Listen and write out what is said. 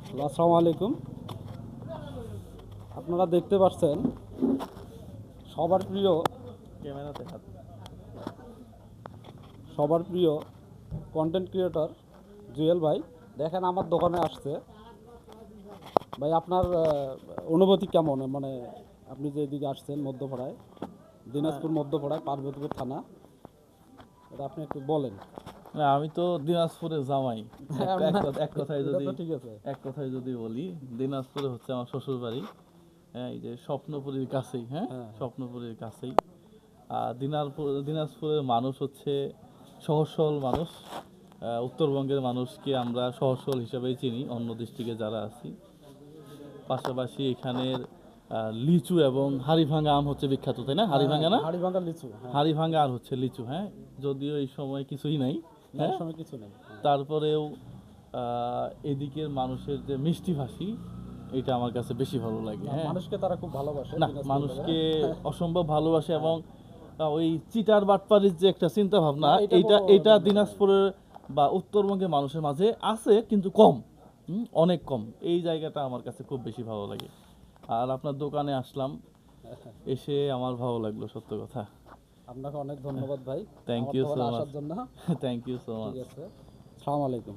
আসসালামু আলাইকুম। আপনারা দেখতে পাচ্ছেন সবার প্রিয় ক্যামেরাতে হাত সবার প্রিয় কন্টেন্ট ক্রিয়েটর জুয়েল ভাই দেখেন আমার দোকানে আসছে। ভাই আপনার অনুভূতি কেমন? মানে আপনি যে এদিকে আসছেন মধ্যপাড়ায়, দিনাজপুর মধ্যপাড়ায় পার্বতীপুর থানা, এটা আপনি একটু বলেন। না, আমি তো দিনাজপুরে জামাই। এক কথায় এটা যদি তো ঠিক আছে। বলি, দিনাজপুরে হচ্ছে আমার শ্বশুর বাড়ি। হ্যাঁ, এই যে স্বপ্নপুরীর কাছেই, হ্যাঁ, হ্যাঁ, স্বপ্নপুরীর কাছেই। আর দিনাজপুরের মানুষ হচ্ছে সহজ সরল মানুষ। উত্তরবঙ্গের মানুষকে আমরা সহজ সরল হিসাবেই চিনি, অন্য ডিস্ট্রিক্টে যারা আছি। পাশাপাশি এখানের লিচু এবং হাড়িভাঙা আম হচ্ছে বিখ্যাত, তাই না? হাড়িভাঙা না, হাড়িভাঙা লিচু, হ্যাঁ, হাড়িভাঙা আর হচ্ছে লিচু। হ্যাঁ, যদিও এই সময় কিছুই নাই, না হ্যাঁ, সময় কিছু নেই। হ্যাঁ। তারপরেও এদিকের মানুষের যে মিষ্টিভাষী, এটা আমার কাছে বেশি ভালো লাগে। না, হ্যাঁ, মানুষকে তারা খুব ভালোবাসে না, দিনাজপুর মানুষকে লোকেরা। অসম্ভব ভালোবাসে এবং ওই চিটার বাটপারির যে একটা চিন্তা ভাবনা, না, এটা এইটা কোনো এটা দিনাজপুরের বা উত্তরবঙ্গের মানুষের মাঝে আছে, কিন্তু কম, অনেক কম। এই জায়গাটা আমার কাছে খুব বেশি ভালো লাগে। আর আপনার দোকানে আসলাম, এসে আমার ভালো লাগলো, সত্য কথা। আপনাকে অনেক ধন্যবাদ ভাই থ্যাংক আমার ইউ সো দোকানে মাচ, আসার জন্য। থ্যাংক ইউ সো ঠিক মাচ। আছে, আসসালামু আলাইকুম।